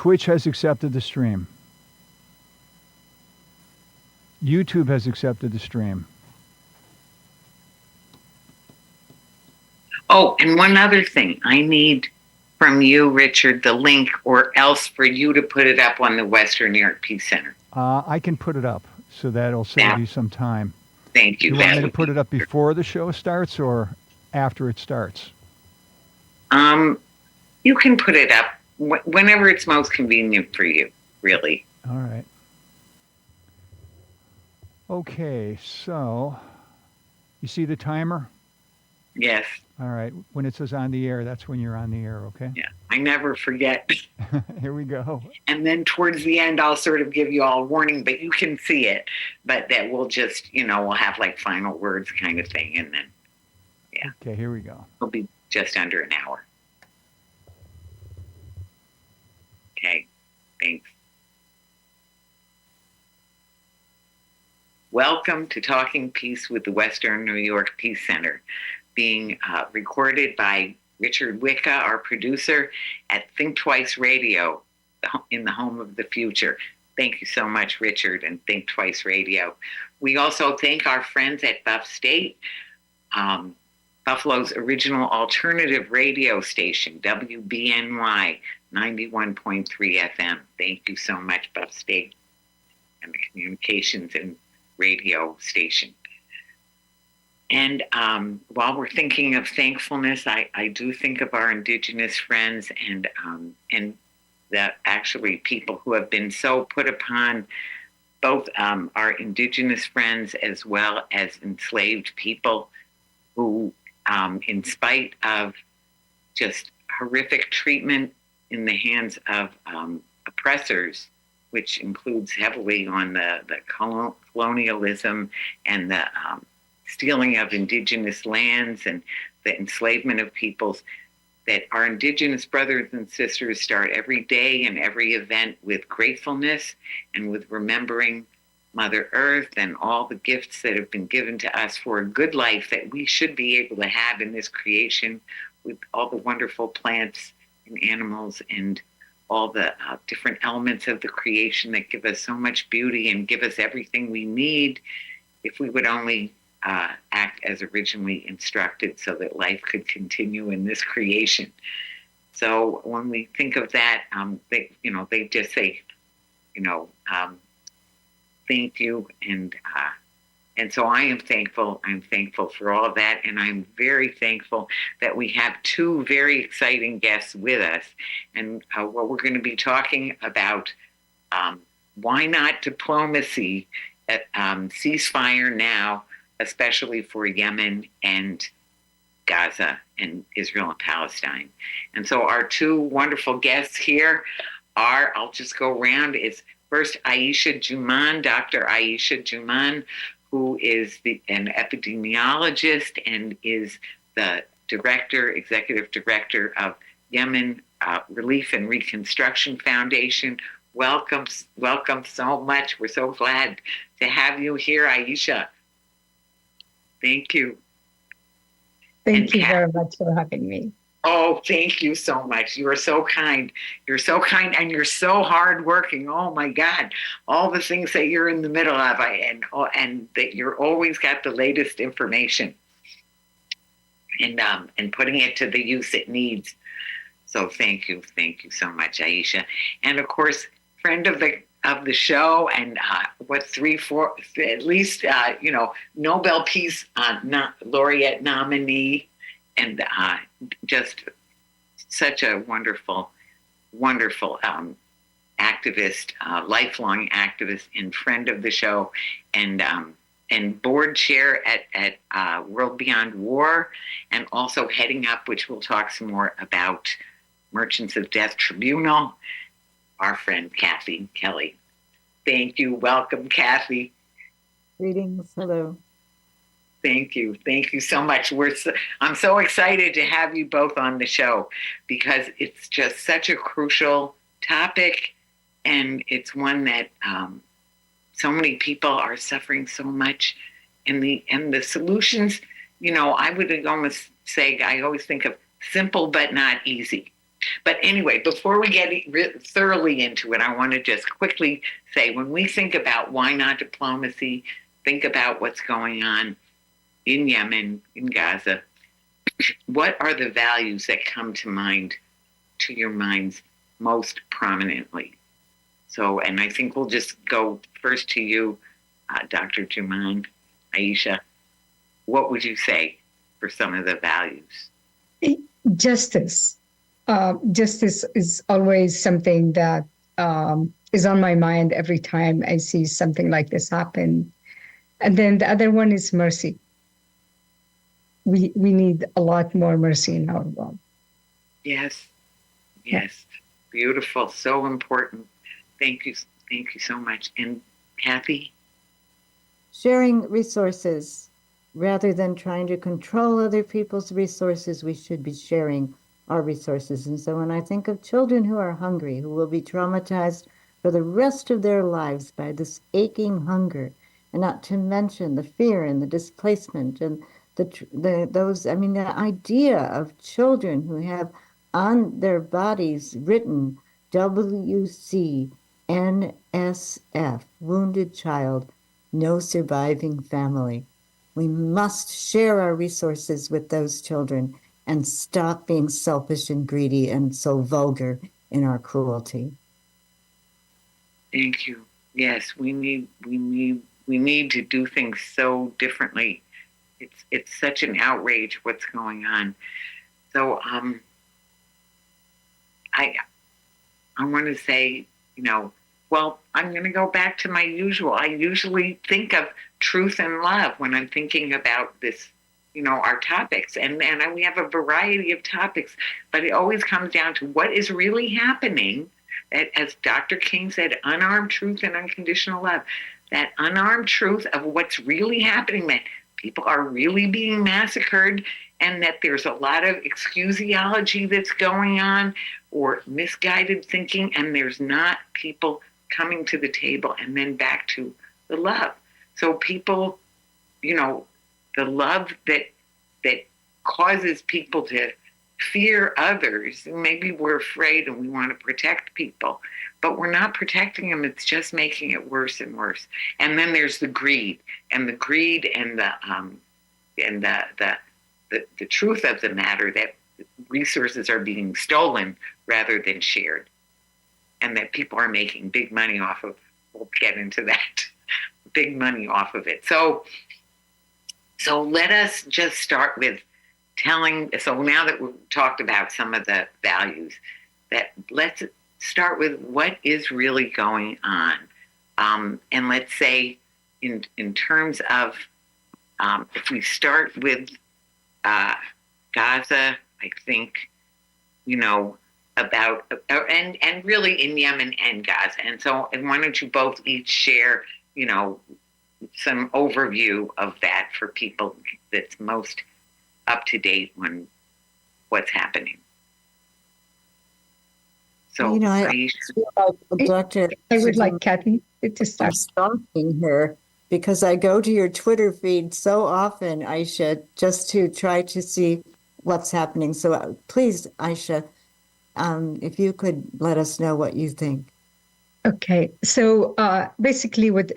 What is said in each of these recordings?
Twitch has accepted the stream. YouTube has accepted the stream. Oh, and one other thing. I need from you, Richard, the link, or else for you to put it up on the Western New York Peace Center. I can put it up, so that'll save you some time. Thank you. You want me to put it up before the show starts or after it starts? You can put it up whenever it's most convenient for you, really. All right. Okay, so you see the timer? Yes. All right. When it says on the air, that's when you're on the air, okay? Yeah, I never forget. Here we go. And then towards the end, I'll sort of give you all a warning, but you can see it. But that we'll just, we'll have like final words kind of thing. And then, yeah. Okay, here we go. It'll be just under an hour. Okay, thanks. Welcome to Talking Peace with the Western New York Peace Center, being recorded by Richard Wicca, our producer, at Think Twice Radio in the home of the future. Thank you so much, Richard, and Think Twice Radio. We also thank our friends at Buff State, Buffalo's original alternative radio station, WBNY 91.3 FM. Thank you so much, Buff State, and the communications and radio station. And while we're thinking of thankfulness, I do think of our Indigenous friends and that actually people who have been so put upon, both our Indigenous friends as well as enslaved people who, in spite of just horrific treatment in the hands of oppressors, which includes heavily on the colonialism and the stealing of indigenous lands and the enslavement of peoples, that our Indigenous brothers and sisters start every day and every event with gratefulness and with remembering Mother Earth and all the gifts that have been given to us for a good life that we should be able to have in this creation, with all the wonderful plants and animals and all the different elements of the creation that give us so much beauty and give us everything we need if we would only act as originally instructed so that life could continue in this creation. So when we think of that, they just say, thank you. And so I am thankful. I'm thankful for all of that. And I'm very thankful that we have two very exciting guests with us. And what we're going to be talking about, why not diplomacy at Ceasefire Now, especially for Yemen and Gaza and Israel and Palestine. And so our two wonderful guests here are, I'll just go around, is first Aisha Juman, Dr. Aisha Juman, who is an epidemiologist and is the executive director of Yemen Relief and Reconstruction Foundation. Welcome so much. We're so glad to have you here, Aisha. Thank you. Thank you very much for having me. Oh, thank you so much. You are so kind. You're so kind and you're so hardworking. Oh my God. All the things that you're in the middle of and that you're always got the latest information and putting it to the use it needs. So thank you. Thank you so much, Aisha. And of course, friend of the show and at least Nobel Peace Laureate nominee, and just such a wonderful activist, lifelong activist and friend of the show, and board chair at World Beyond War, and also heading up, which we'll talk some more about, Merchants of Death Tribunal, our friend Kathy Kelly. Thank you. Welcome, Kathy. Greetings. Hello. Thank you. Thank you so much. I'm so excited to have you both on the show because it's just such a crucial topic, and it's one that so many people are suffering so much. And the solutions, I would almost say, I always think of simple but not easy. But anyway, before we get thoroughly into it, I want to just quickly say, when we think about why not diplomacy, think about what's going on in Yemen, in Gaza, what are the values that come to your minds most prominently? So, and I think we'll just go first to you, Dr. Juman, Aisha. What would you say for some of the values? Justice. Justice is always something that is on my mind every time I see something like this happen. And then the other one is mercy. We need a lot more mercy in our world. Yes. Beautiful. So important. Thank you so much. And Kathy? Sharing resources. Rather than trying to control other people's resources, we should be sharing our resources. And so when I think of children who are hungry, who will be traumatized for the rest of their lives by this aching hunger, and not to mention the fear and the displacement and the idea of children who have on their bodies written WC NSF, wounded child, no surviving family. We must share our resources with those children and stop being selfish and greedy and so vulgar in our cruelty. Thank you. Yes, we need to do things so differently. It's such an outrage what's going on. So I want to say, well, I'm going to go back to my usual. I usually think of truth and love when I'm thinking about this, our topics. And we have a variety of topics, but it always comes down to what is really happening. As Dr. King said, unarmed truth and unconditional love. That unarmed truth of what's really happening, that people are really being massacred, and that there's a lot of excusiology that's going on or misguided thinking, and there's not people coming to the table, and then back to the love. So people, the love that causes people to fear others. Maybe we're afraid and we want to protect people, but we're not protecting them. It's just making it worse and worse. And then there's the greed and the truth of the matter, that resources are being stolen rather than shared, and that people are making big money off of. We'll get into that. Big money off of it. So let us just start with telling. So now that we've talked about some of the values, that let's start with what is really going on. And let's say in terms of, if we start with Gaza, I think, about, and really in Yemen and Gaza. And so why don't you both each share, some overview of that for people that's most up to date on what's happening. So, Dr. I would like Kathy to start. I'm stalking her because I go to your Twitter feed so often, Aisha, just to try to see what's happening. So please, Aisha, if you could let us know what you think. Okay, so basically what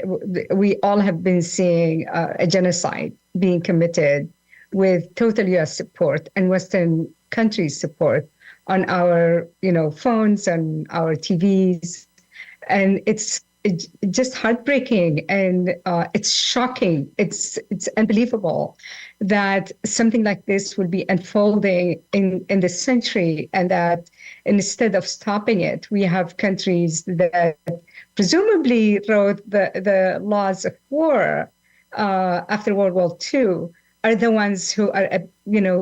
we all have been seeing, a genocide being committed with total U.S. support and Western countries' support on our, phones and our TVs. And it's just heartbreaking, and it's shocking. It's unbelievable that something like this would be unfolding in this century, and that instead of stopping it, we have countries that presumably wrote the laws of war after World War II are the ones who are,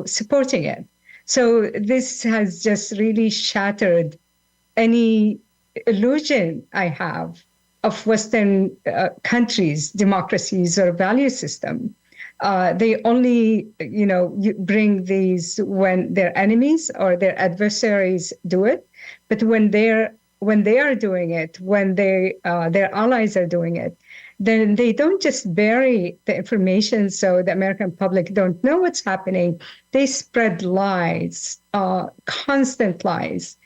supporting it. So this has just really shattered any illusion I have of Western countries, democracies, or value system. They only, bring these when their enemies or their adversaries do it. But when they are doing it, when their allies are doing it, then they don't just bury the information so the American public don't know what's happening. They spread lies, constant lies.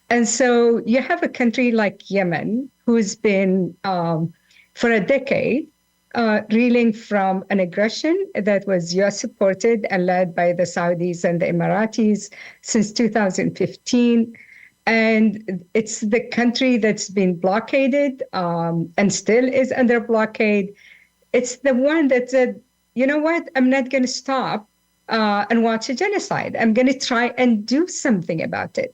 And so you have a country like Yemen, who's been for a decade reeling from an aggression that was US supported and led by the Saudis and the Emiratis since 2015. And it's the country that's been blockaded and still is under blockade. It's the one that said, you know what, I'm not going to stop and watch a genocide. I'm going to try and do something about it.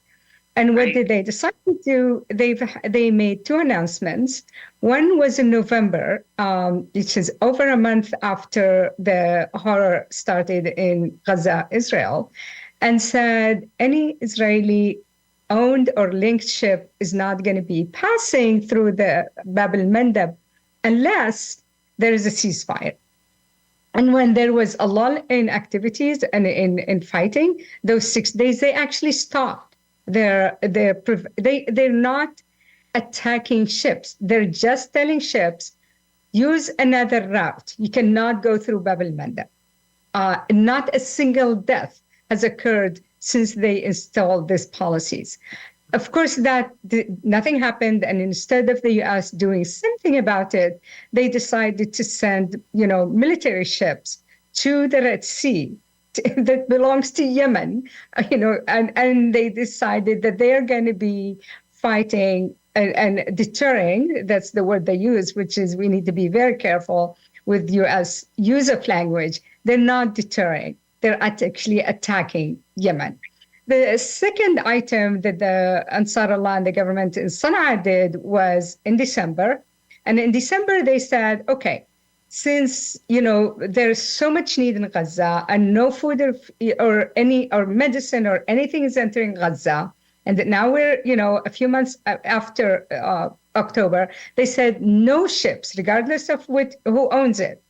And what did they decide to do? They made two announcements. One was in November, which is over a month after the horror started in Gaza, Israel, and said any Israeli owned or linked ship is not going to be passing through the Bab el-Mandeb unless there is a ceasefire. And when there was a lull in activities and in fighting, those 6 days, they actually stopped. They're not attacking ships. They're just telling ships, use another route. You cannot go through Bab el-Mandeb. Not a single death has occurred since they installed these policies. Of course, nothing happened, and instead of the U.S. doing something about it, they decided to send, military ships to the Red Sea that belongs to Yemen, and they decided that they are going to be fighting and deterring. That's the word they use, which is we need to be very careful with U.S. use of language. They're not deterring. They're actually attacking Yemen. The second item that the Ansar Allah and the government in Sana'a did was in December. And in December, they said, okay, since, there's so much need in Gaza and no food or medicine or anything is entering Gaza, and that now we're, a few months after October, they said no ships, regardless of who owns it,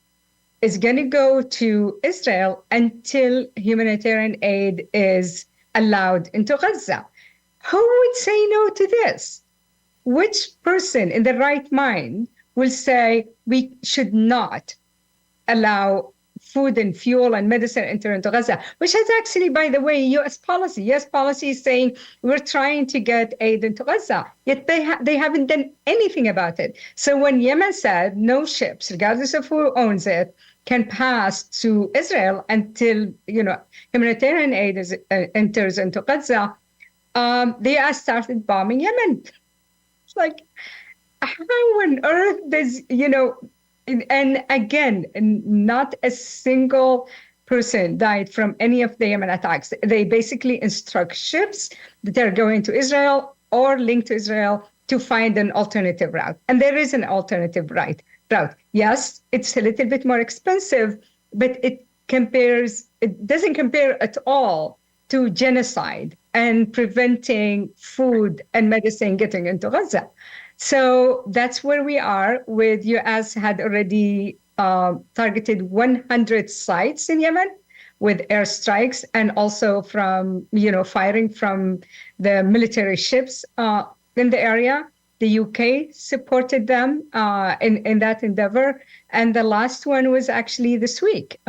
is going to go to Israel until humanitarian aid is allowed into Gaza. Who would say no to this? Which person in the right mind will say we should not allow food and fuel and medicine enter into Gaza, which is actually, by the way, U.S. policy. U.S. policy is saying we're trying to get aid into Gaza, yet they haven't done anything about it. So when Yemen said no ships, regardless of who owns it, can pass to Israel until, humanitarian aid enters into Gaza, the U.S. started bombing Yemen. It's like, how on earth does, and again, not a single person died from any of the Yemen attacks. They basically instruct ships that are going to Israel or linked to Israel to find an alternative route. And there is an alternative route. Yes, it's a little bit more expensive, but it doesn't compare at all to genocide and preventing food and medicine getting into Gaza. So that's where we are. With U.S. had already targeted 100 sites in Yemen with airstrikes and also from, firing from the military ships in the area. The UK supported them in that endeavor. And the last one was actually this week,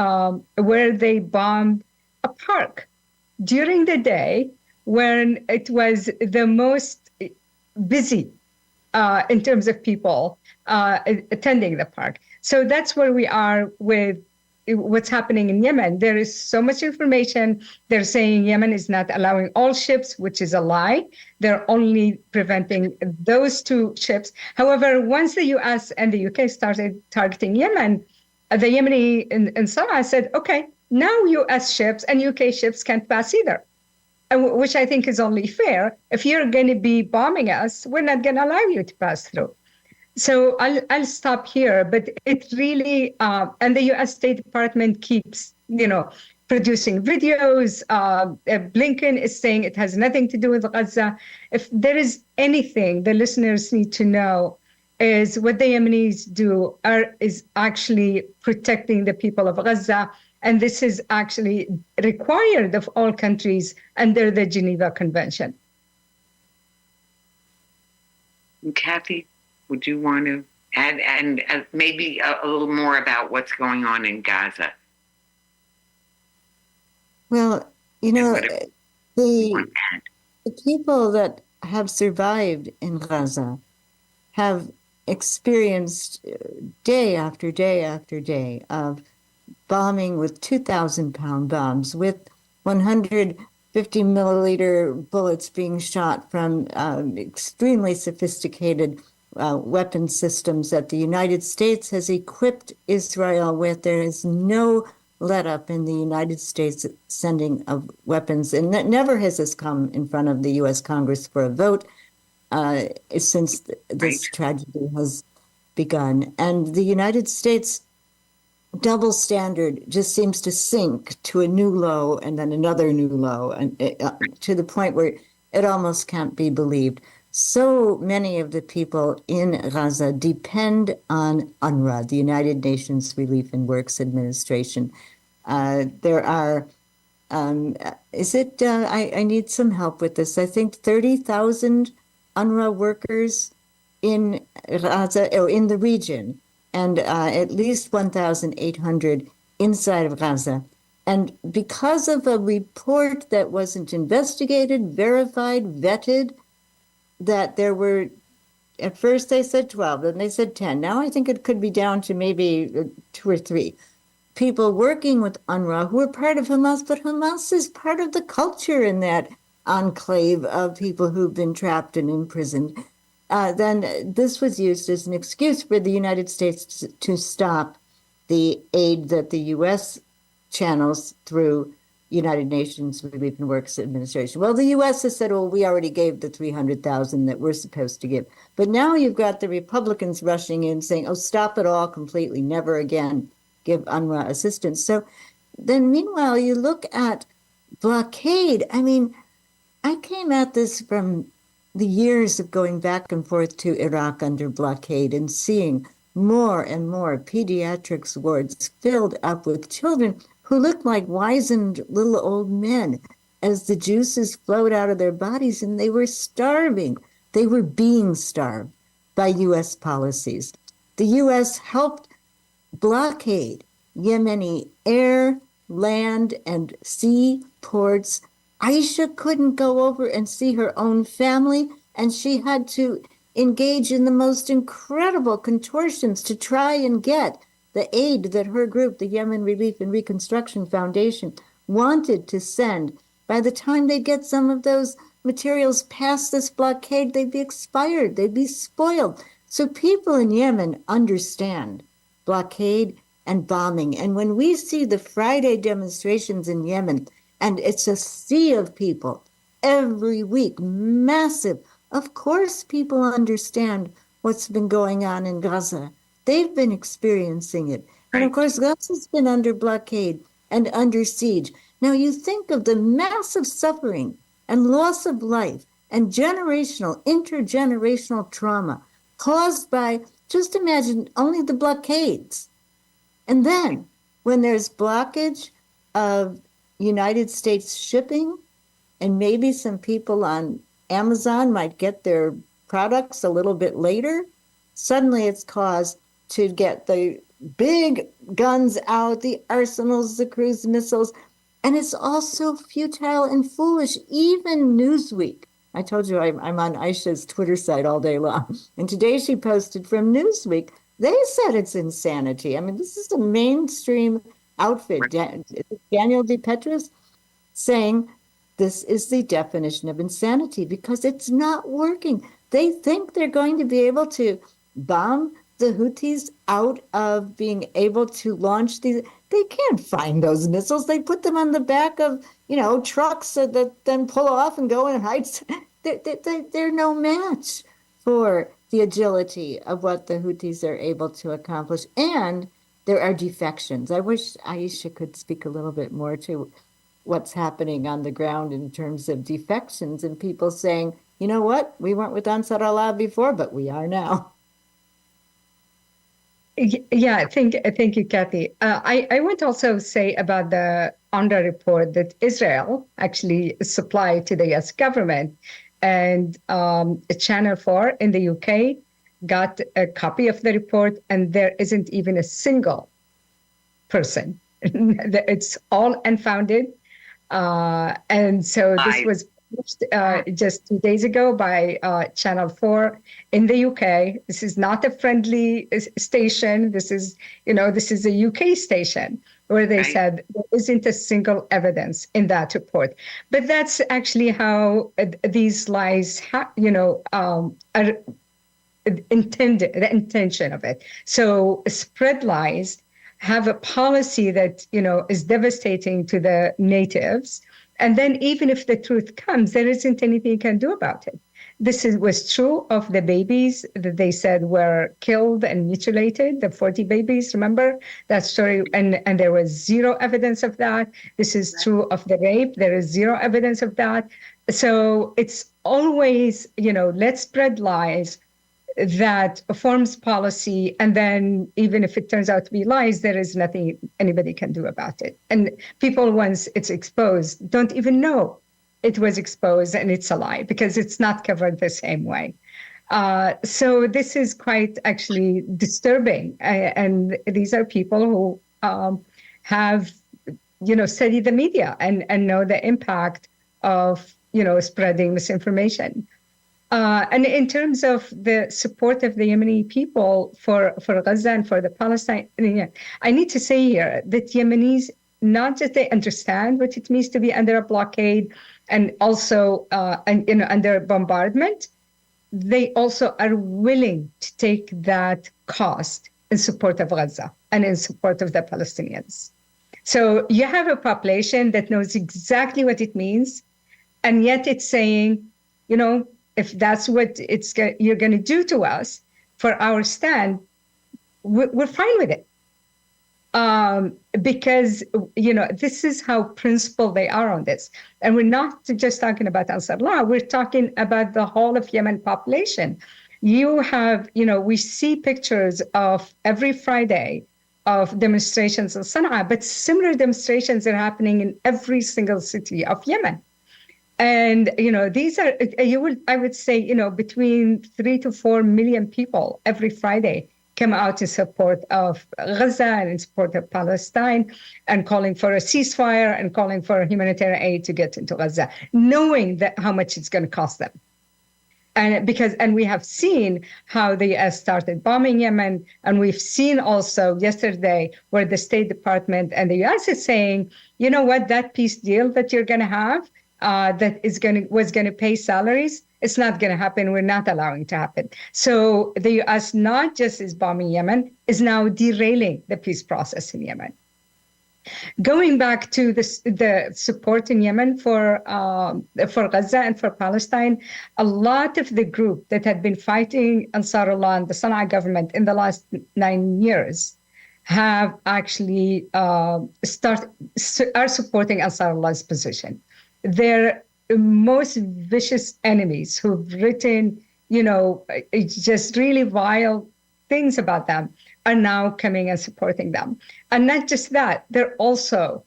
where they bombed a park during the day when it was the most busy in terms of people attending the park. So that's where we are with what's happening in Yemen. There is so much information. They're saying Yemen is not allowing all ships, which is a lie. They're only preventing those two ships. However, once the US and the UK started targeting Yemen, the Yemeni in Sana'a said, okay, now US ships and UK ships can't pass either, which I think is only fair. If you're going to be bombing us, we're not going to allow you to pass through. So I'll stop here, but it really, and the U.S. State Department keeps, producing videos. Blinken is saying it has nothing to do with Gaza. If there is anything the listeners need to know, is what the Yemenis do is actually protecting the people of Gaza. And this is actually required of all countries under the Geneva Convention. And Kathy, would you want to and maybe a little more about what's going on in Gaza. Well, And whatever you the want to add. the people that have survived in Gaza have experienced day after day after day of bombing with 2,000-pound bombs, with 150 milliliter bullets being shot from extremely sophisticated weapon systems that the United States has equipped Israel with. There is no let up in the United States sending of weapons, and that never has this come in front of the U.S. Congress for a vote since this tragedy has begun. And the United States double standard just seems to sink to a new low and then another new low, and to the point where it almost can't be believed. So many of the people in Gaza depend on UNRWA, the United Nations Relief and Works Administration. There are, I need some help with this. I think 30,000 UNRWA workers in Gaza, or in the region, and at least 1,800 inside of Gaza. And because of a report that wasn't investigated, verified, vetted, that there were, at first they said 12, then they said 10. Now I think it could be down to maybe 2 or 3 people working with UNRWA who are part of Hamas, but Hamas is part of the culture in that enclave of people who've been trapped and imprisoned. Then this was used as an excuse for the United States to stop the aid that the U.S. channels through United Nations Relief and Works Administration. Well, the U.S. has said, well, we already gave the 300,000 that we're supposed to give. But now you've got the Republicans rushing in saying, oh, stop it all completely, never again give UNRWA assistance. So then meanwhile, you look at blockade. I mean, I came at this from the years of going back and forth to Iraq under blockade and seeing more and more pediatrics wards filled up with children who looked like wizened little old men as the juices flowed out of their bodies, and they were starving. They were being starved by U.S. policies. The U.S. helped blockade Yemeni air, land, and sea ports. Aisha couldn't go over and see her own family, and she had to engage in the most incredible contortions to try and get the aid that her group, the Yemen Relief and Reconstruction Foundation, wanted to send. By the time they get some of those materials past this blockade, they'd be expired, they'd be spoiled. So people in Yemen understand blockade and bombing. And when we see the Friday demonstrations in Yemen, and it's a sea of people every week, massive. Of course, people understand what's been going on in Gaza. They've been experiencing it. And of course, Gaza's been under blockade and under siege. Now, you think of the massive suffering and loss of life and generational, intergenerational trauma caused by, just imagine, only the blockades. And then when there's blockage of United States shipping, and maybe some people on Amazon might get their products a little bit later, suddenly it's caused to get the big guns out, the arsenals, the cruise missiles, and it's also futile and foolish. Even Newsweek, I told you I'm on Aisha's Twitter site all day long, and today she posted from Newsweek, they said it's insanity. I mean, this is the mainstream outfit, Daniel DePetris, saying this is the definition of insanity because it's not working. They think they're going to be able to bomb the Houthis out of being able to launch these. They can't find those missiles. They put them on the back of, trucks that then pull off and go in heights. They're no match for the agility of what the Houthis are able to accomplish. And there are defections. I wish Aisha could speak a little bit more to what's happening on the ground in terms of defections and people saying, you know what, we weren't with Ansar Allah before, but we are now. Yeah, thank you, Kathy. I would also say about the UNRWA report that Israel actually supplied to the US government, and Channel 4 in the UK got a copy of the report, and there isn't even a single person. It's all unfounded. And so this was published just 2 days ago by Channel 4 in the UK. This is not a friendly station. This is a UK station where they said there isn't a single evidence in that report. But that's actually how these lies, are intended, the intention of it. So spread lies, have a policy that, is devastating to the natives. And then even if the truth comes, there isn't anything you can do about it. This was true of the babies that they said were killed and mutilated, the 40 babies, remember that story? And there was zero evidence of that. This is true of the rape. There is zero evidence of that. So it's always, let's spread lies that forms policy, and then even if it turns out to be lies, there is nothing anybody can do about it. And people, once it's exposed, don't even know it was exposed and it's a lie because it's not covered the same way. So this is quite actually disturbing. And these are people who have, studied the media and know the impact of, spreading misinformation. And in terms of the support of the Yemeni people for Gaza and for the Palestinians, I need to say here that Yemenis, not just they understand what it means to be under a blockade and also under bombardment, they also are willing to take that cost in support of Gaza and in support of the Palestinians. So you have a population that knows exactly what it means, and yet it's saying, if that's what you're going to do to us for our stand, we're fine with it. Because, this is how principled they are on this. And we're not just talking about Ansarullah, we're talking about the whole of Yemen population. You have, we see pictures of every Friday of demonstrations in Sana'a, but similar demonstrations are happening in every single city of Yemen. And, these are, I would say, between 3 to 4 million people every Friday come out in support of Gaza and in support of Palestine and calling for a ceasefire and calling for humanitarian aid to get into Gaza, knowing that how much it's going to cost them. And we have seen how the U.S. started bombing Yemen, and we've seen also yesterday where the State Department and the U.S. is saying, you know what, that peace deal that you're going to have, that was going to pay salaries, it's not going to happen. We're not allowing it to happen. So the U.S. not just is bombing Yemen, is now derailing the peace process in Yemen. Going back to the support in Yemen for Gaza and for Palestine, a lot of the group that had been fighting Ansarullah and the Sana'a government in the last 9 years have actually are supporting Ansarullah's position. Their most vicious enemies who've written, just really vile things about them are now coming and supporting them. And not just that, they're also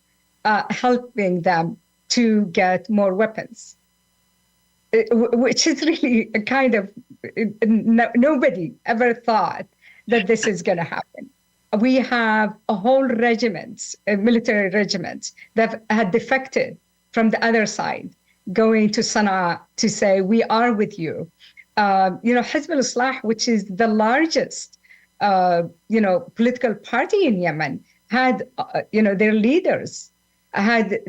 helping them to get more weapons, which is really a kind of, nobody ever thought that this is going to happen. We have a whole regiments, military regiments that had defected from the other side, going to Sana'a to say, we are with you. Hizb al-Islah, which is the largest, political party in Yemen, had, their leaders had,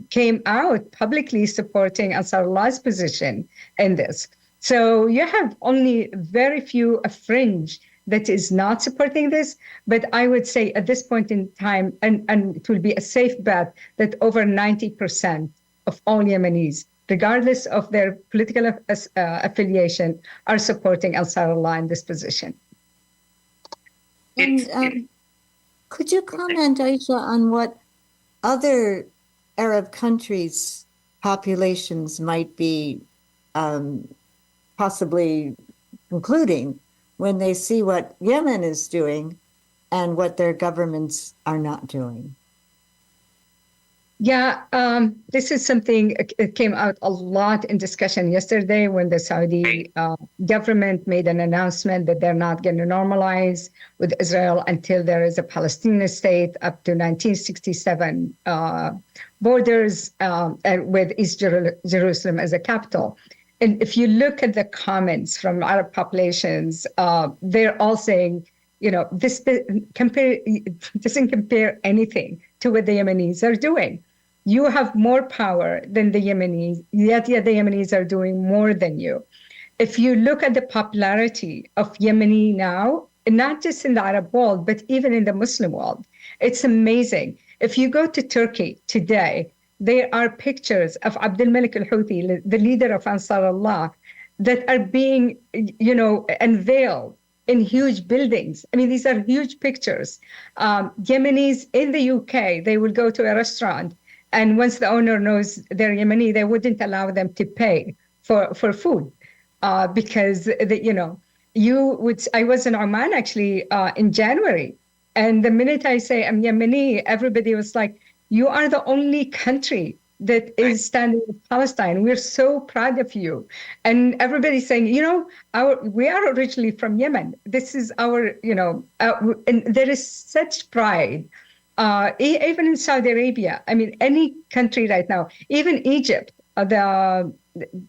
came out publicly supporting Ansarullah's position in this. So you have only very few, a fringe that is not supporting this. But I would say at this point in time, and it will be a safe bet that over 90% of all Yemenis, regardless of their political affiliation, are supporting Ansarullah in this position. And could you comment, Aisha, on what other Arab countries' populations might be possibly concluding when they see what Yemen is doing and what their governments are not doing? Yeah, this is something it came out a lot in discussion yesterday when the Right. Saudi government made an announcement that they're not going to normalize with Israel until there is a Palestinian state up to 1967 borders and with East Jerusalem as a capital. And if you look at the comments from Arab populations, they're all saying, this doesn't compare anything to what the Yemenis are doing. You have more power than the Yemenis, yet the Yemenis are doing more than you. If you look at the popularity of Yemeni now, not just in the Arab world, but even in the Muslim world, it's amazing. If you go to Turkey today, there are pictures of Abdul Malik al-Houthi, the leader of Ansar Allah, that are being, unveiled in huge buildings. I mean, these are huge pictures. Yemenis in the UK, they will go to a restaurant, and once the owner knows they're Yemeni, they wouldn't allow them to pay for food because you would. I was in Oman actually in January, and the minute I say I'm Yemeni, everybody was like, "You are the only country that is standing with Palestine. We're so proud of you." And everybody's saying, we are originally from Yemen. This is our, and there is such pride. Even in Saudi Arabia, I mean, any country right now, even Egypt, the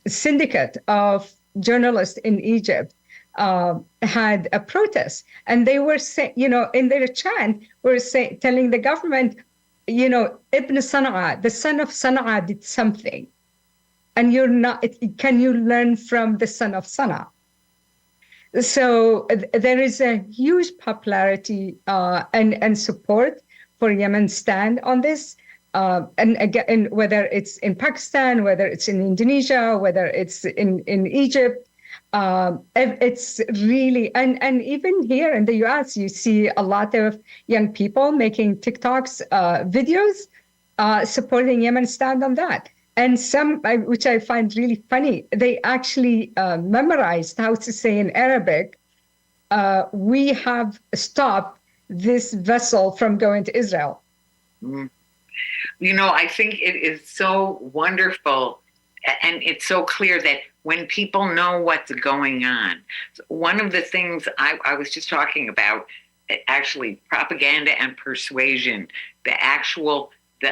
syndicate of journalists in Egypt had a protest, and they were saying, in their chant, were telling the government, Ibn Sana'a, the son of Sana'a, did something, and you're not. Can you learn from the son of Sana'a? So there is a huge popularity and support for Yemen's stand on this. And again, whether it's in Pakistan, whether it's in Indonesia, whether it's in Egypt, it's really, and even here in the US, you see a lot of young people making TikToks, videos, supporting Yemen's stand on that. And some, which I find really funny, they actually memorized how to say in Arabic, we have stopped this vessel from going to Israel. Mm. I think it is so wonderful, and it's so clear that when people know what's going on, one of the things I was just talking about, actually propaganda and persuasion, the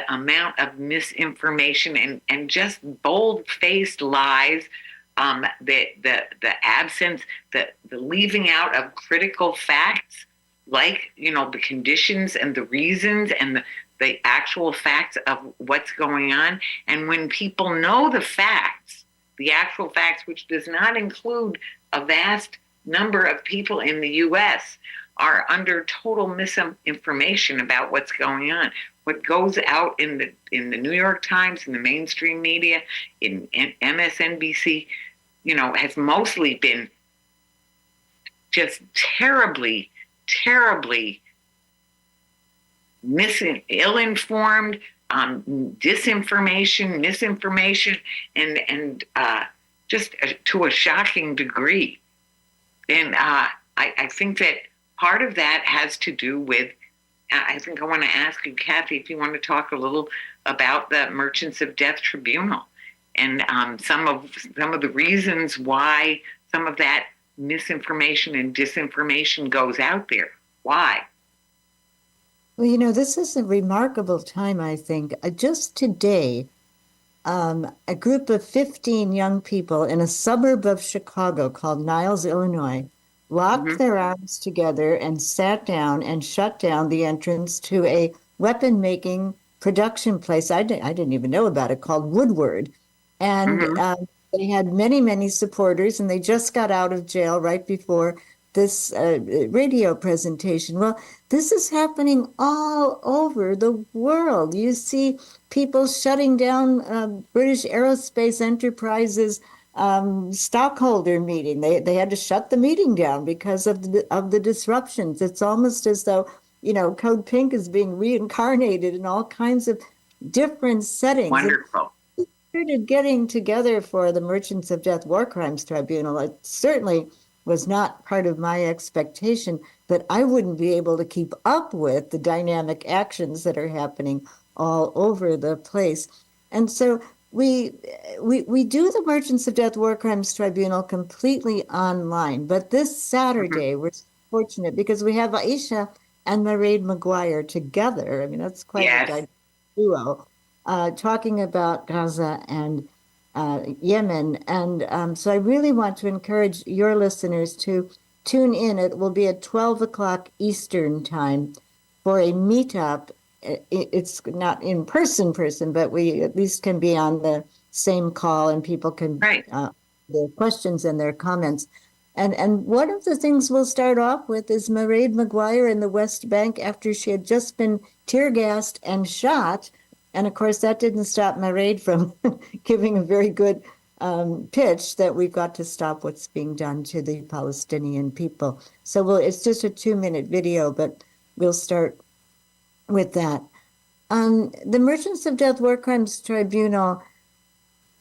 amount of misinformation and just bold-faced lies, the absence, the leaving out of critical facts, like the conditions and the reasons and the actual facts of what's going on. And when people know the facts, the actual facts, which does not include a vast number of people in the U.S., are under total misinformation about what's going on. What goes out in the New York Times, in the mainstream media, in MSNBC, has mostly been just terribly, terribly ill-informed, disinformation, misinformation, and just to a shocking degree. And I think that part of that has to do with, I think I want to ask you, Kathy, if you want to talk a little about the Merchants of Death Tribunal and some of the reasons why some of that misinformation and disinformation goes out there. Why? Well, this is a remarkable time, I think. Just today, a group of 15 young people in a suburb of Chicago called Niles, Illinois, locked their arms together and sat down and shut down the entrance to a weapon-making production place. I didn't even know about it, called Woodward. And they had many, many supporters, and they just got out of jail right before this radio presentation. Well, this is happening all over the world. You see people shutting down British Aerospace Enterprises stockholder meeting. They had to shut the meeting down because of the disruptions. It's almost as though Code Pink is being reincarnated in all kinds of different settings. Wonderful. We started getting together for the Merchants of Death War Crimes Tribunal. It certainly was not part of my expectation, but I wouldn't be able to keep up with the dynamic actions that are happening all over the place. And so we do the Merchants of Death War Crimes Tribunal completely online. But this Saturday, we're fortunate because we have Aisha and Mairead Maguire together. I mean, that's quite a Yes. duo, talking about Gaza and Yemen. And so I really want to encourage your listeners to tune in. It will be at 12 o'clock Eastern time for a meetup. It's not in person, but we at least can be on the same call and people can Right. their questions and their comments. And one of the things we'll start off with is Mairead Maguire in the West Bank after she had just been tear gassed and shot. And of course, that didn't stop Mairead from giving a very good pitch that we've got to stop what's being done to the Palestinian people. So it's just a 2-minute video, but we'll start with that. The Merchants of Death War Crimes Tribunal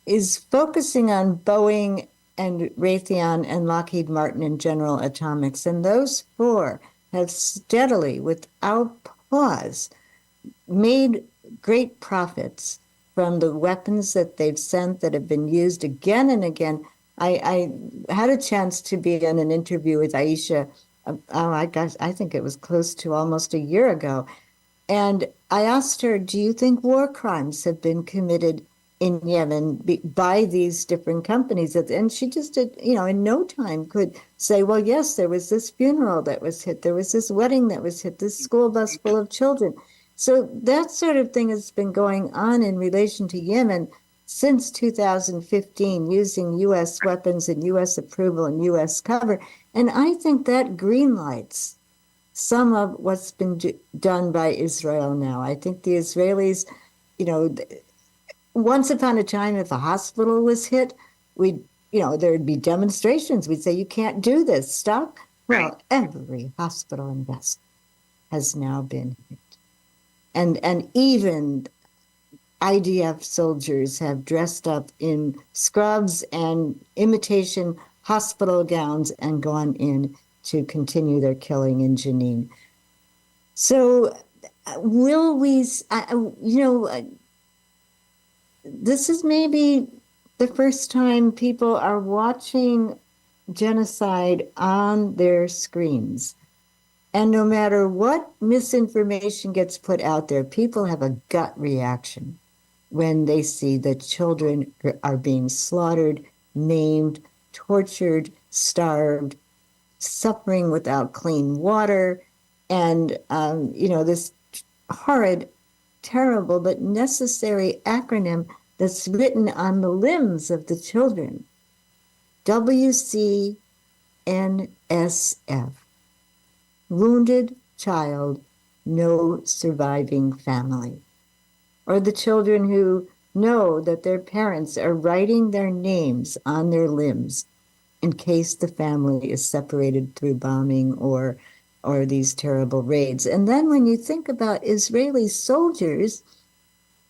is focusing on Boeing and Raytheon and Lockheed Martin and General Atomics. And those four have steadily, without pause, made great profits from the weapons that they've sent that have been used again and again. I had a chance to be in an interview with Aisha, I think it was close to almost a year ago. And I asked her, do you think war crimes have been committed in Yemen by these different companies? And she just did, in no time could say, well, yes, there was this funeral that was hit. There was this wedding that was hit, this school bus full of children. So that sort of thing has been going on in relation to Yemen since 2015, using U.S. weapons and U.S. approval and U.S. cover. And I think that greenlights some of what's been done by Israel now. I think the Israelis, once upon a time, if a hospital was hit, there'd be demonstrations. We'd say, you can't do this, stop. Well, every hospital in Gaza has now been hit. And even IDF soldiers have dressed up in scrubs and imitation hospital gowns and gone in to continue their killing in Jenin. So will we, this is maybe the first time people are watching genocide on their screens. And no matter what misinformation gets put out there, people have a gut reaction when they see that children are being slaughtered, maimed, tortured, starved, suffering without clean water, and this horrid, terrible, but necessary acronym that's written on the limbs of the children. WCNSF. Wounded child, no surviving family. Or the children who know that their parents are writing their names on their limbs in case the family is separated through bombing or these terrible raids. And then when you think about Israeli soldiers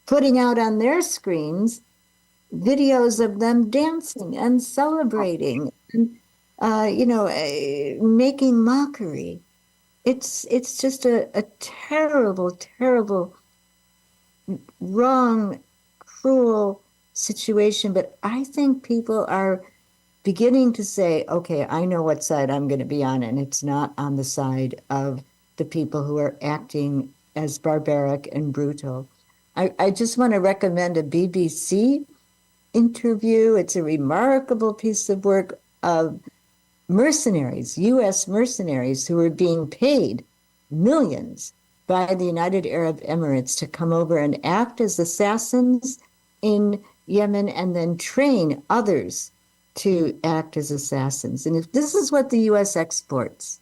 putting out on their screens videos of them dancing and celebrating and making mockery. It's just a terrible, terrible, wrong, cruel situation. But I think people are beginning to say, okay, I know what side I'm going to be on, and it's not on the side of the people who are acting as barbaric and brutal. I just want to recommend a BBC interview. It's a remarkable piece of work of mercenaries, U.S. mercenaries who were being paid millions by the United Arab Emirates to come over and act as assassins in Yemen and then train others to act as assassins. And if this is what the U.S. exports,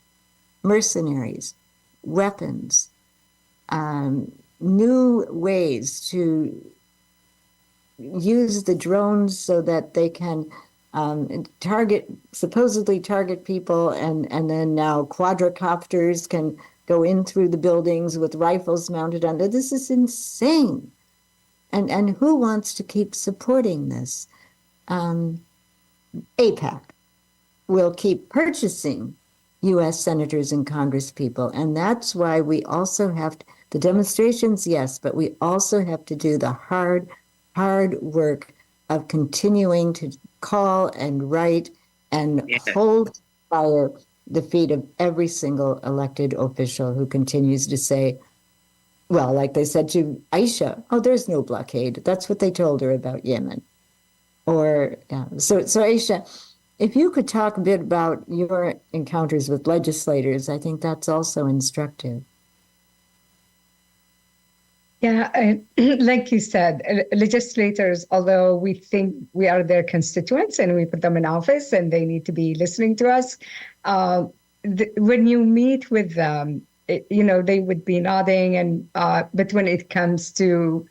mercenaries, weapons, new ways to use the drones so that they can supposedly target people, and then now quadricopters can go in through the buildings with rifles mounted on them. This is insane. And who wants to keep supporting this? AIPAC will keep purchasing U.S. senators and congresspeople, and that's why we also have to, The demonstrations, yes, but we also have to do the hard work of continuing to call and write and Yes. hold fire the feet of every single elected official who continues to say, well, like they said to Aisha, oh, there's no blockade. That's what they told her about Yemen. Or, yeah. So Aisha, if you could talk a bit about your encounters with legislators, I think that's also instructive. Yeah, like you said, legislators, although we think we are their constituents and we put them in office and they need to be listening to us, when you meet with them, they would be nodding, and but when it comes to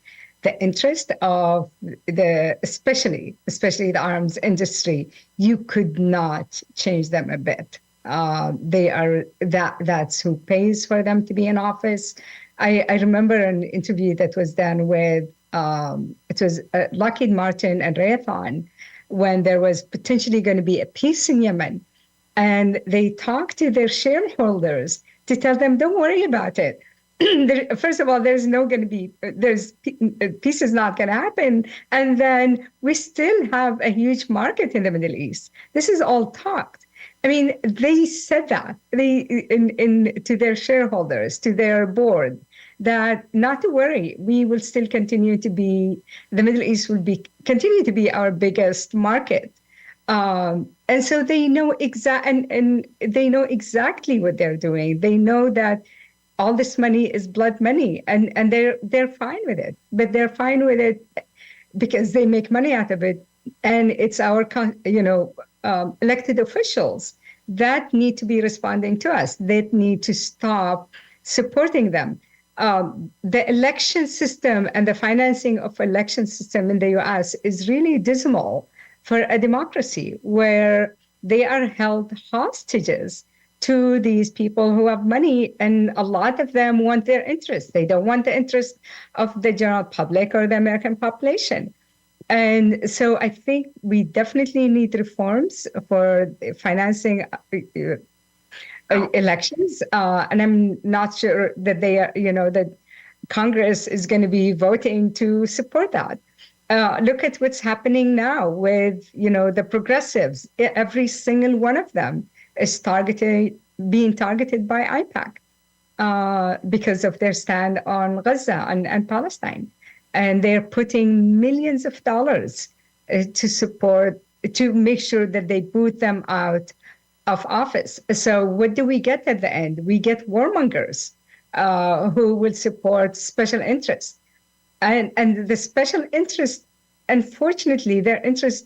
the interest of especially the arms industry, you could not change them a bit. They are that's who pays for them to be in office. I remember an interview that was done with it was Lockheed Martin and Raytheon when there was potentially going to be a peace in Yemen, and they talked to their shareholders to tell them, "Don't worry about it. First of all, there's peace is not going to happen, and then we still have a huge market in the Middle East. This is all talked." I mean, they said that to their shareholders, to their board, that not to worry, we will still continue to be, the Middle East will continue to be our biggest market. And so they know and they know exactly what they're doing. They know that all this money is blood money, and they're fine with it. But they're fine with it because they make money out of it, and it's our elected officials that need to be responding to us. They need to stop supporting them. The election system and the financing of election system in the U.S. is really dismal for a democracy where they are held hostages to these people who have money, and a lot of them want their interests. They don't want the interest of the general public or the American population. And so I think we definitely need reforms for financing elections. And I'm not sure that that Congress is going to be voting to support that. Look at what's happening now with, the progressives. Every single one of them is being targeted by IPAC because of their stand on Gaza and Palestine. And they're putting millions of dollars to make sure that they boot them out of office. So what do we get at the end? We get warmongers who will support special interests. And the special interest, unfortunately, their interest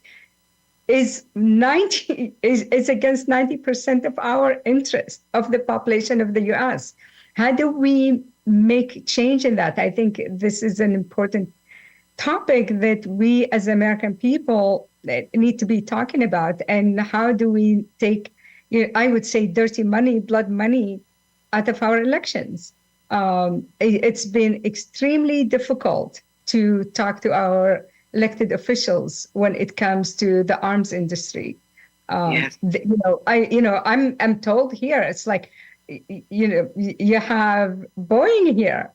is against 90% of our interest of the population of the US. How do we make change in that? I think this is an important topic that we as American people need to be talking about. And how do we take, I would say, dirty money, blood money out of our elections? It's been extremely difficult to talk to our elected officials when it comes to the arms industry. Yes. I'm told here, it's like, you have Boeing here.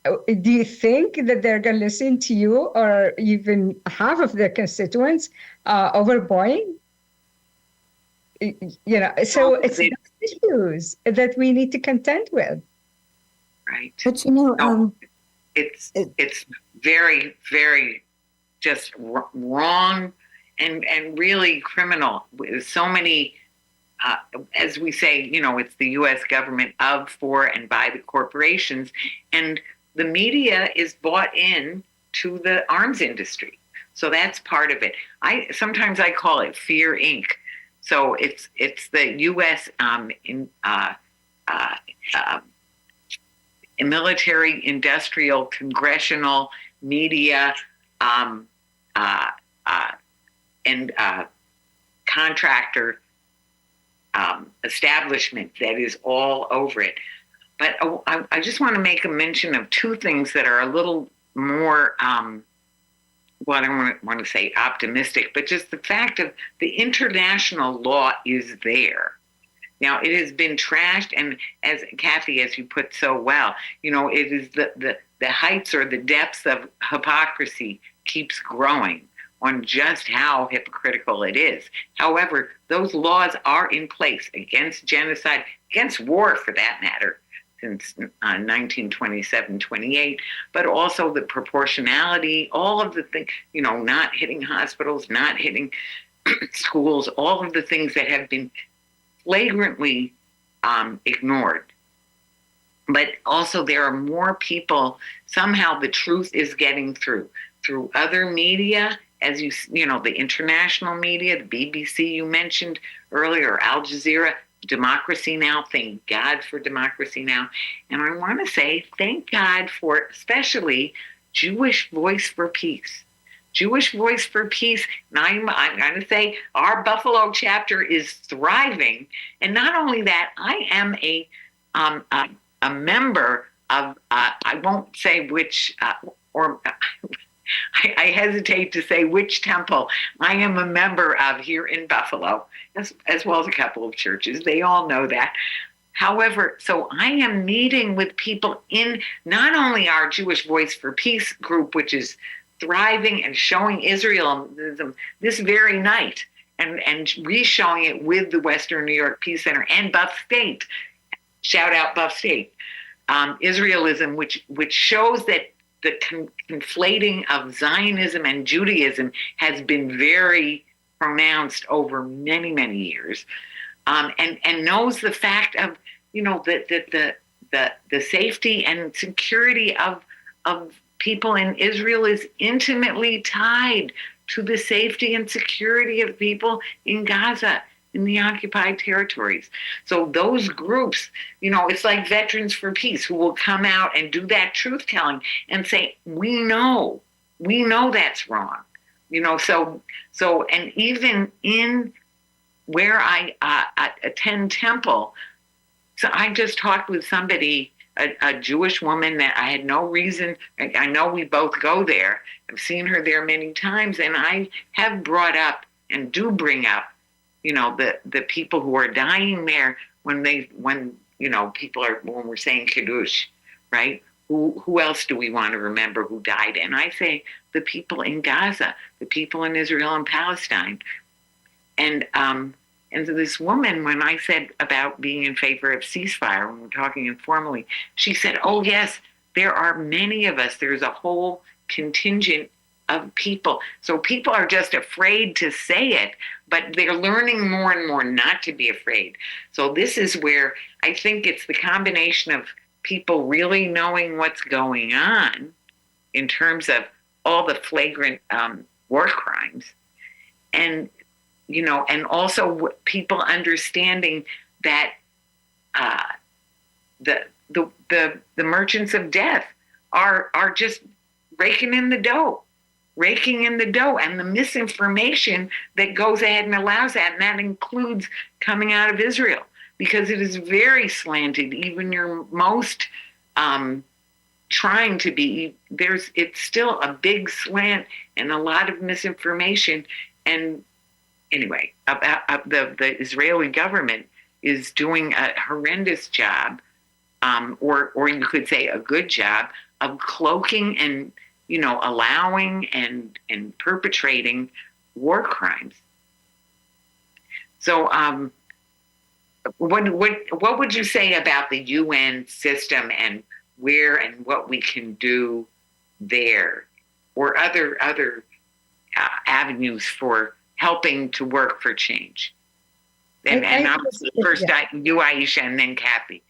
Do you think that they're going to listen to you or even half of their constituents over Boeing? So it's issues that we need to contend with. Right. But it's very, very just wrong and really criminal. With so many, as we say, it's the U.S. government of, for, and by the corporations, and the media is bought in to the arms industry. So that's part of it. Sometimes I call it Fear Inc. So it's the U.S. Military, industrial, congressional, media, and contractor establishment that is all over it. But I just want to make a mention of two things that are a little more, I don't want to say optimistic, but just the fact of the international law is there. Now, it has been trashed, and as Kathy, as you put so well, it is the heights or the depths of hypocrisy keeps growing on just how hypocritical it is. However, those laws are in place against genocide, against war for that matter, since 1927-28, but also the proportionality, all of the things, not hitting hospitals, not hitting schools, all of the things that have been flagrantly ignored. But also there are more people, somehow the truth is getting through other media, as the international media, the BBC you mentioned earlier, Al Jazeera, Democracy Now, thank God for Democracy Now. And I want to say thank God for especially Jewish Voice for Peace. Jewish Voice for Peace, and I'm going to say our Buffalo chapter is thriving. And not only that, I am a member of, I won't say which, I hesitate to say which temple I am a member of here in Buffalo, as well as a couple of churches. They all know that. However, so I am meeting with people in not only our Jewish Voice for Peace group, which is thriving and showing Israelism this very night, and re-showing it with the Western New York Peace Center and Buff State. Shout out Buff State. Israelism, which shows that the conflating of Zionism and Judaism has been very pronounced over many, many years, and knows the fact of the safety and security of people in Israel is intimately tied to the safety and security of people in Gaza, in the occupied territories. So those groups, it's like Veterans for Peace, who will come out and do that truth telling and say, we know that's wrong. So, and even in where I attend temple, so I just talked with somebody, a Jewish woman that I had no reason, I know we both go there. I've seen her there many times, and I have brought up and do bring up, the people who are dying there when we're saying Kiddush, right? Who else do we want to remember who died? And I say the people in Gaza, the people in Israel and Palestine. And so this woman, when I said about being in favor of ceasefire, when we're talking informally, she said, oh yes, there are many of us. There's a whole contingent of people. So people are just afraid to say it, but they're learning more and more not to be afraid. So this is where I think it's the combination of people really knowing what's going on in terms of all the flagrant war crimes, and and also people understanding that the merchants of death are just raking in the dough, and the misinformation that goes ahead and allows that, and that includes coming out of Israel, because it is very slanted. Even your most trying to be, it's still a big slant and a lot of misinformation. And anyway, the Israeli government is doing a horrendous job, or you could say a good job, of cloaking and allowing and perpetrating war crimes. So, what would you say about the UN system and where and what we can do there, or other avenues for helping to work for change? And obviously, first you, Aisha, and then Kathy.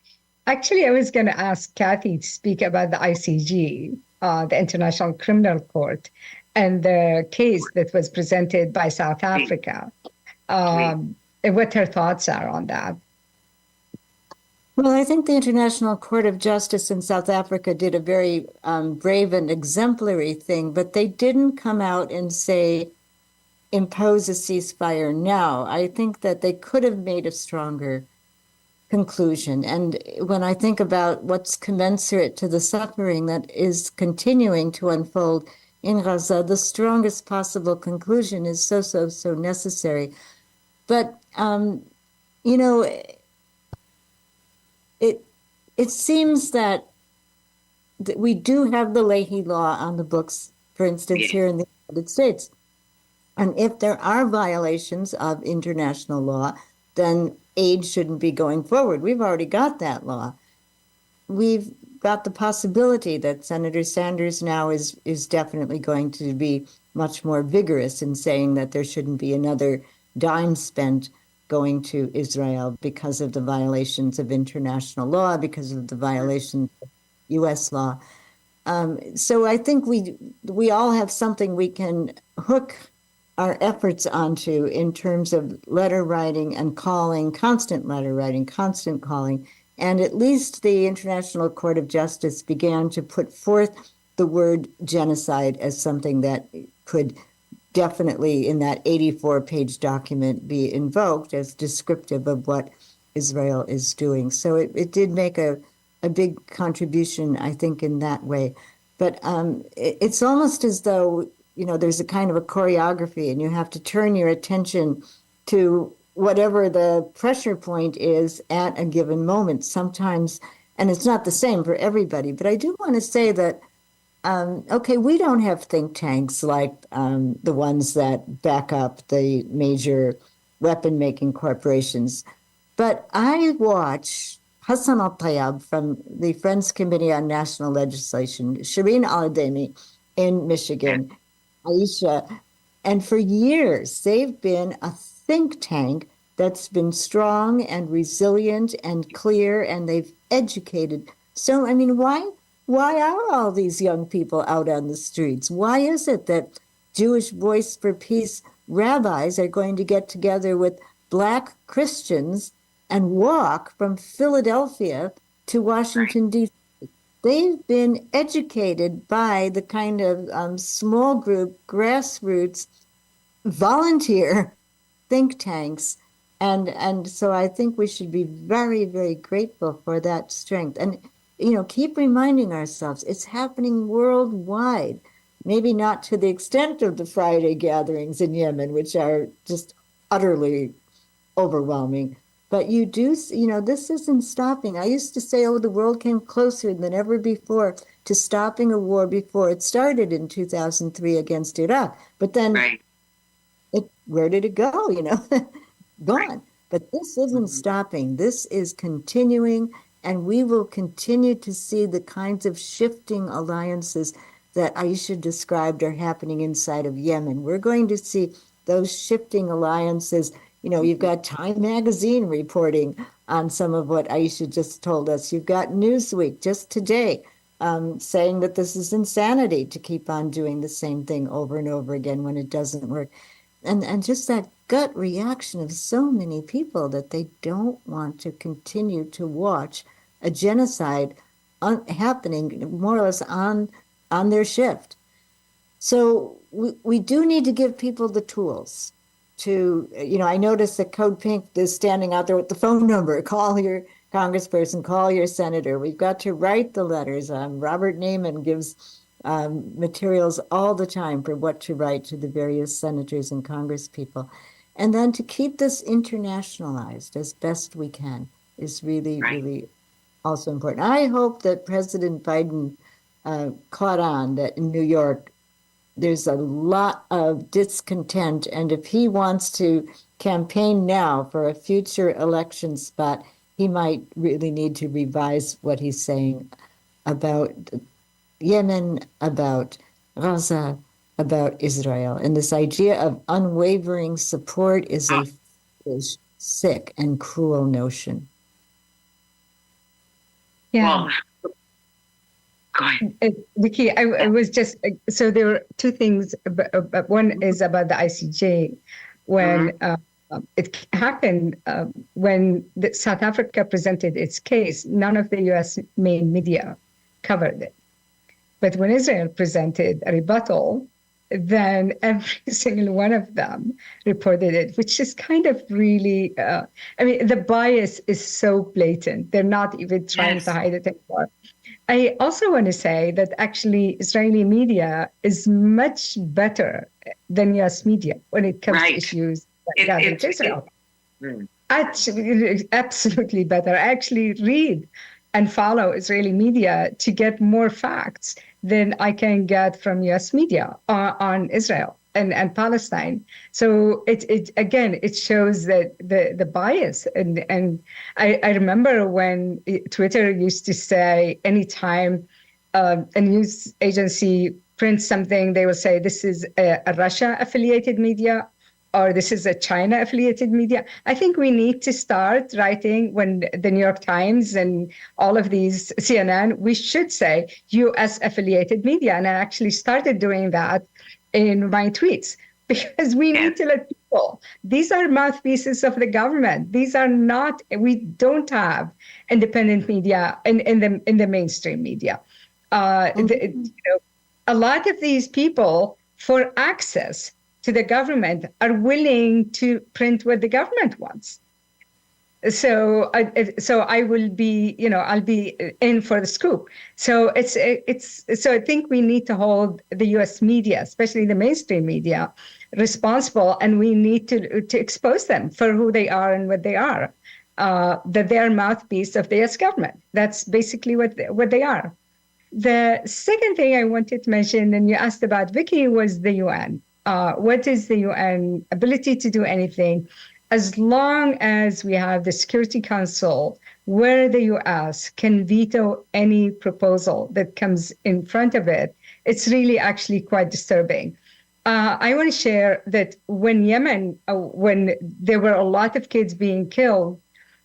Actually, I was going to ask Kathy to speak about the ICG, the International Criminal Court, and the case that was presented by South Africa, and what her thoughts are on that. Well, I think the International Court of Justice in South Africa did a very brave and exemplary thing, but they didn't come out and say, impose a ceasefire now. I think that they could have made a stronger conclusion. And when I think about what's commensurate to the suffering that is continuing to unfold in Gaza, the strongest possible conclusion is so necessary. But, it seems that we do have the Leahy law on the books, for instance, Yes. here in the United States. And if there are violations of international law, then aid shouldn't be going forward. We've already got that law. We've got the possibility that Senator Sanders now is definitely going to be much more vigorous in saying that there shouldn't be another dime spent going to Israel because of the violations of international law, because of the violations of U.S. law. So I think we all have something we can hook our efforts onto in terms of letter writing and calling, constant letter writing, constant calling. And at least the International Court of Justice began to put forth the word genocide as something that could definitely, in that 84-page document, be invoked as descriptive of what Israel is doing. So it did make a big contribution, I think, in that way. But it's almost as though, there's a kind of a choreography and you have to turn your attention to whatever the pressure point is at a given moment sometimes. And it's not the same for everybody. But I do want to say that, okay, we don't have think tanks like the ones that back up the major weapon-making corporations. But I watch Hassan Al-Tayyab from the Friends Committee on National Legislation, Shireen Al-Ademi in Michigan, Aisha, and for years they've been a think tank that's been strong and resilient and clear, and they've educated. So, I mean, why are all these young people out on the streets? Why is it that Jewish Voice for Peace rabbis are going to get together with Black Christians and walk from Philadelphia to Washington, D.C.? They've been educated by the kind of small group, grassroots, volunteer think tanks. And so I think we should be very, very grateful for that strength. And, keep reminding ourselves it's happening worldwide, maybe not to the extent of the Friday gatherings in Yemen, which are just utterly overwhelming. But you do, this isn't stopping. I used to say, the world came closer than ever before to stopping a war before it started in 2003 against Iraq. But then where did it go? Gone. Right. But this isn't stopping. This is continuing, and we will continue to see the kinds of shifting alliances that Aisha described are happening inside of Yemen. We're going to see those shifting alliances. You've got Time Magazine reporting on some of what Aisha just told us. You've got Newsweek just today saying that this is insanity to keep on doing the same thing over and over again when it doesn't work. And just that gut reaction of so many people that they don't want to continue to watch a genocide happening more or less on their shift. So we do need to give people the tools to, I noticed that Code Pink is standing out there with the phone number. Call your congressperson, call your senator. We've got to write the letters. Robert Naiman gives materials all the time for what to write to the various senators and congresspeople. And then to keep this internationalized as best we can is really, really also important. I hope that President Biden caught on that in New York, there's a lot of discontent. And if he wants to campaign now for a future election spot, he might really need to revise what he's saying about Yemen, about Gaza, about Israel. And this idea of unwavering support is a sick and cruel notion. Yeah. Well, go ahead. Vicky, I was just, so there were two things. One is about the ICJ. When it happened, when South Africa presented its case, none of the U.S. main media covered it. But when Israel presented a rebuttal, then every single one of them reported it, which is kind of really, the bias is so blatant. They're not even trying to hide it anymore. I also want to say that actually Israeli media is much better than U.S. media when it comes to issues that with Israel. Absolutely better. I actually read and follow Israeli media to get more facts than I can get from US media on Israel and Palestine. So it again, it shows that the bias. And I remember when Twitter used to say anytime a news agency prints something, they will say this is a Russia affiliated media or this is a China affiliated media. I think we need to start writing when the New York Times and all of these CNN, we should say US affiliated media. And I actually started doing that in my tweets because we need to let people, these are mouthpieces of the government. These are not, we don't have independent media in the mainstream media. A lot of these people, for access to the government, are willing to print what the government wants. So I will be, I'll be in for the scoop. So so I think we need to hold the U.S. media, especially the mainstream media, responsible, and we need to expose them for who they are and what they are. That they are mouthpiece of the U.S. government. That's basically what they are. The second thing I wanted to mention, and you asked about Vicky, was the UN. What is the UN ability to do anything? As long as we have the Security Council where the US can veto any proposal that comes in front of it, it's really actually quite disturbing. I want to share that when Yemen, when there were a lot of kids being killed,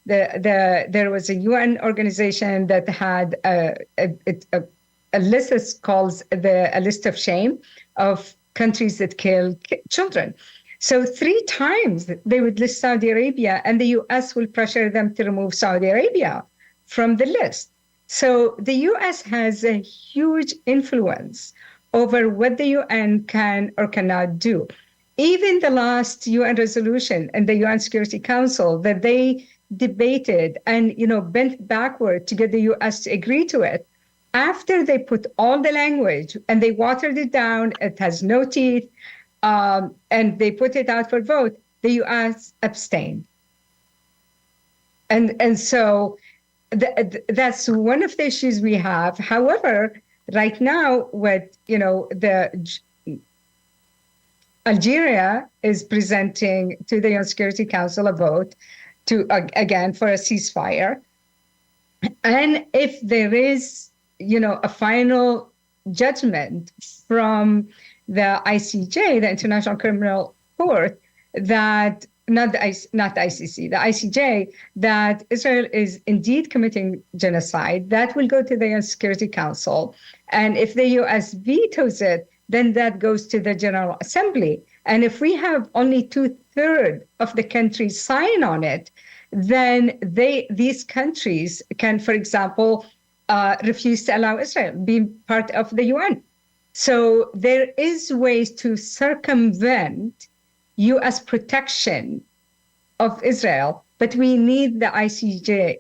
there was a UN organization that had a list that's called a list of shame of countries that kill children. So 3 times they would list Saudi Arabia, and the US will pressure them to remove Saudi Arabia from the list. So the US has a huge influence over what the UN can or cannot do. Even the last UN resolution and the UN Security Council that they debated and bent backward to get the US to agree to it, after they put all the language and they watered it down, it has no teeth, and they put it out for vote, the U.S. abstained. And so that's one of the issues we have. However, right now, what Algeria is presenting to the UN Security Council a vote to again for a ceasefire, and if there is a final judgment from the ICJ, the International Criminal Court, that not the ICC, the ICJ, that Israel is indeed committing genocide, that will go to the UN Security Council. And if the US vetoes it, then that goes to the General Assembly. And if we have only 2/3 of the countries sign on it, then these countries can, for example, refuse to allow Israel be part of the UN. So there is ways to circumvent U.S. protection of Israel, but we need the ICJ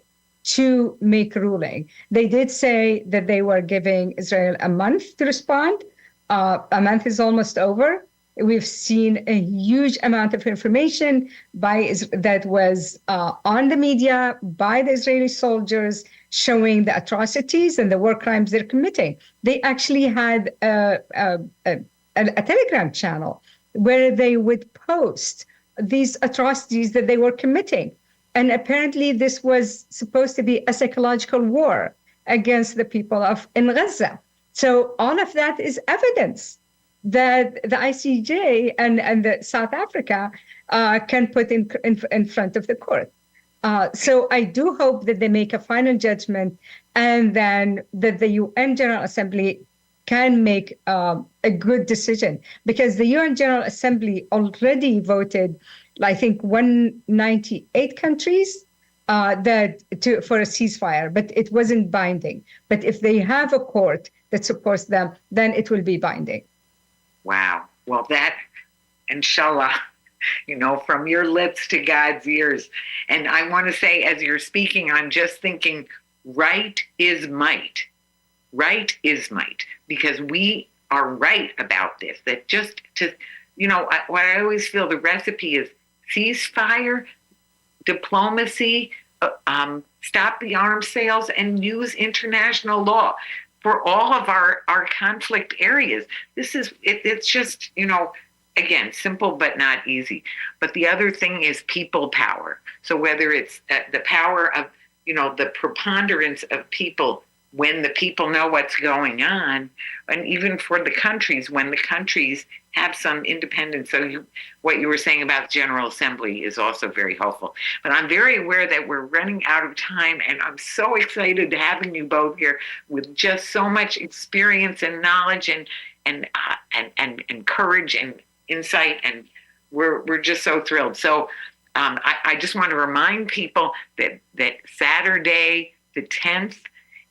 to make a ruling. They did say that they were giving Israel a month to respond. A month is almost over. We've seen a huge amount of information that was on the media by the Israeli soldiers showing the atrocities and the war crimes they're committing. They actually had a Telegram channel where they would post these atrocities that they were committing. And apparently this was supposed to be a psychological war against the people in Gaza. So all of that is evidence that the ICJ and the South Africa can put in front of the court. So I do hope that they make a final judgment and then that the UN General Assembly can make a good decision, because the UN General Assembly already voted, I think, 198 countries for a ceasefire, but it wasn't binding. But if they have a court that supports them, then it will be binding. Wow. Well, that, inshallah, from your lips to God's ears. And I want to say, as you're speaking, I'm just thinking, right is might. Right is might, because we are right about this. That just to, what I always feel the recipe is ceasefire, diplomacy, stop the arms sales, and use international law for all of our conflict areas. It's just, again, simple but not easy. But the other thing is people power. So whether it's the power of, the preponderance of people, when the people know what's going on, and even for the countries, when the countries have some independence. So what you were saying about General Assembly is also very helpful. But I'm very aware that we're running out of time, and I'm so excited having you both here with just so much experience and knowledge and courage and insight, and we're just so thrilled. So I just want to remind people that Saturday the 10th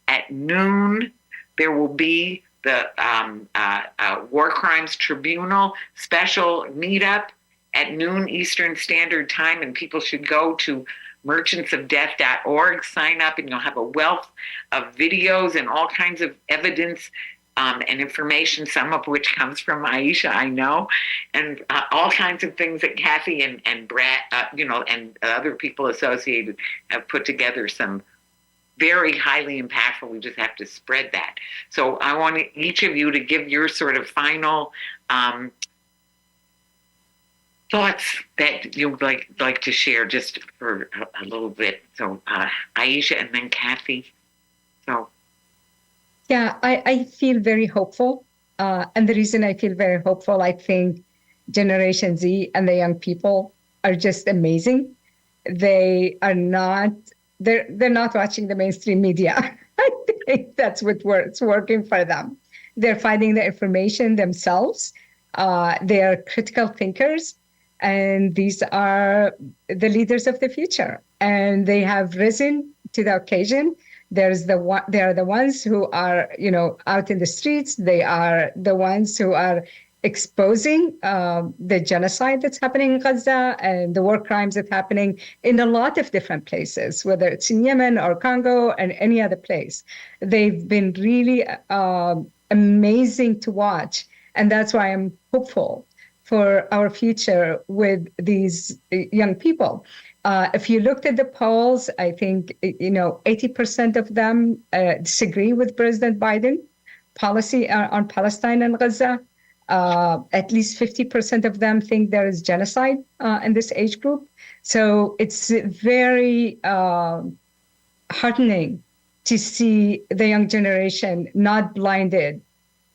at noon, there will be the War Crimes Tribunal special meetup at noon Eastern Standard Time, and people should go to merchantsofdeath.org, sign up, and you'll have a wealth of videos and all kinds of evidence and information, some of which comes from Aisha, I know, and all kinds of things that Kathy and Brad, and other people associated have put together, some very highly impactful. We just have to spread that. So I want each of you to give your sort of final thoughts that you'd like to share, just for a little bit. So Aisha and then Kathy. So. Yeah, I feel very hopeful. And the reason I feel very hopeful, I think Generation Z and the young people are just amazing. They are not, they're not watching the mainstream media. I think that's what's working for them. They're finding the information themselves. They are critical thinkers, and these are the leaders of the future. And they have risen to the occasion. They are the ones who are, out in the streets. They are the ones who are exposing the genocide that's happening in Gaza and the war crimes that's happening in a lot of different places, whether it's in Yemen or Congo and any other place. They've been really amazing to watch. And that's why I'm hopeful for our future with these young people. If you looked at the polls, I think 80% of them disagree with President Biden policy on Palestine and Gaza. At least 50% of them think there is genocide in this age group. So it's very heartening to see the young generation not blinded,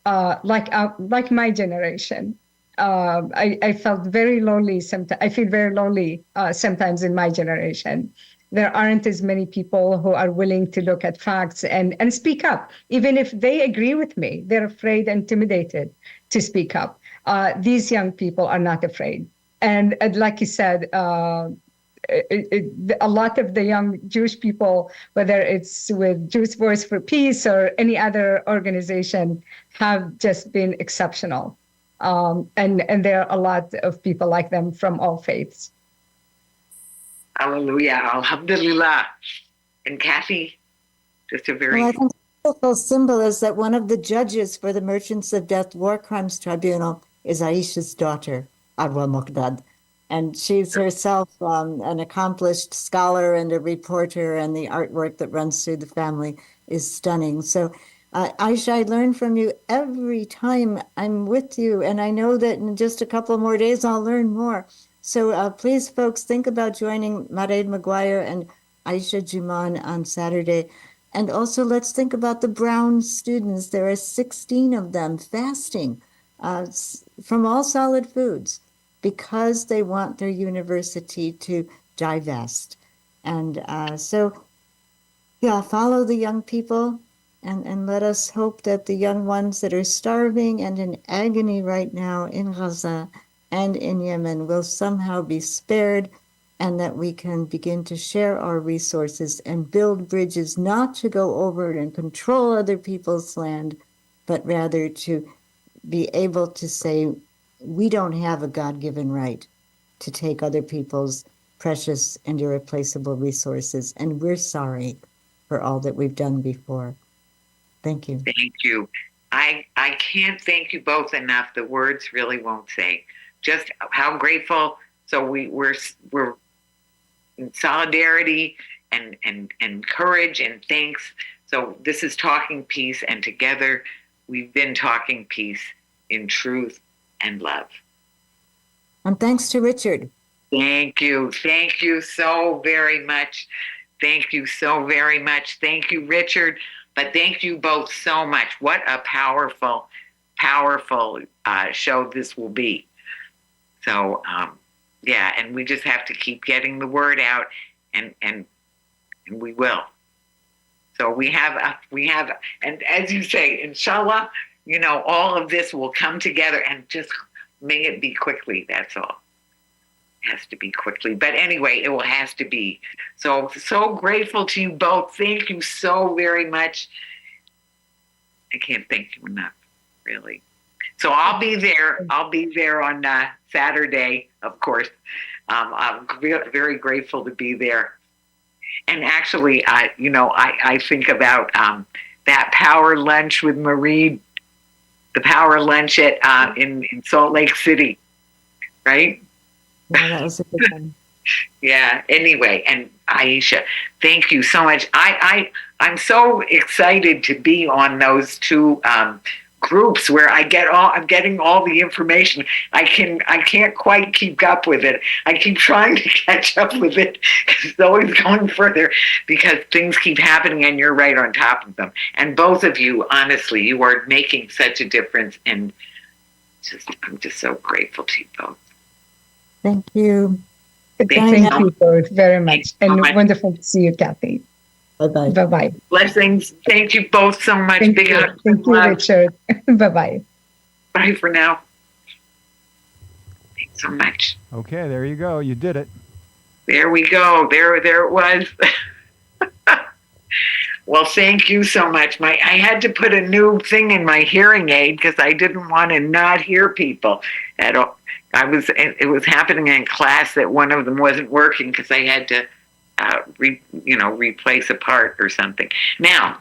like my generation. I felt very lonely sometimes. I feel very lonely sometimes in my generation. There aren't as many people who are willing to look at facts and speak up. Even if they agree with me, they're afraid and intimidated to speak up. These young people are not afraid. And like you said, a lot of the young Jewish people, whether it's with Jewish Voice for Peace or any other organization, have just been exceptional. And there are a lot of people like them from all faiths. Hallelujah. Alhamdulillah. And Kathy, just a very... Well, I think the beautiful symbol is that one of the judges for the Merchants of Death War Crimes Tribunal is Aisha's daughter, Arwa Muqdad. And she's herself an accomplished scholar and a reporter, and the artwork that runs through the family is stunning. So Aisha, I learn from you every time I'm with you, and I know that in just a couple more days I'll learn more. So please, folks, think about joining Mairead Maguire and Aisha Juman on Saturday. And also let's think about the Brown students. There are 16 of them fasting from all solid foods because they want their university to divest. And so, follow the young people. And let us hope that the young ones that are starving and in agony right now in Gaza and in Yemen will somehow be spared, and that we can begin to share our resources and build bridges, not to go over and control other people's land, but rather to be able to say, we don't have a God-given right to take other people's precious and irreplaceable resources, and we're sorry for all that we've done before. Thank you. Thank you. I can't thank you both enough. The words really won't say just how grateful. So we're in solidarity and courage and thanks. So this is Talking Peace, and together we've been talking peace in truth and love. And thanks to Richard. Thank you. Thank you so very much. Thank you so very much. Thank you, Richard. But thank you both so much. What a powerful, powerful show this will be. So, yeah, and we just have to keep getting the word out, and we will. So we have, and as you say, inshallah, all of this will come together, and just may it be quickly. That's all. It has to be quickly. But anyway, it will has to be. So grateful to you both. Thank you so very much. I can't thank you enough, really. So I'll be there. I'll be there on Saturday, of course. I'm very grateful to be there. And actually, I think about that power lunch with Marie, the power lunch at in Salt Lake City, right? Yeah, that was a good one. Yeah. Anyway, and Aisha, thank you so much. I'm so excited to be on those two groups where I'm getting all the information. I can't quite keep up with it. I keep trying to catch up with it because it's always going further because things keep happening and you're right on top of them. And both of you, honestly, you are making such a difference, and I'm just so grateful to you both. Thank you. Thank you both very much. Thanks so And much. wonderful to see you, Kathy. Bye-bye. Bye-bye. Blessings. Thank you both so much. Thank Big you. hug. Thank you, Love. Richard. Bye-bye. Bye for now. Thanks so much. Okay, there you go. You did it. There we go. There it was. Well, thank you so much. I had to put a new thing in my hearing aid because I didn't want to not hear people at all. It was happening in class that one of them wasn't working because I had to replace a part or something. Now,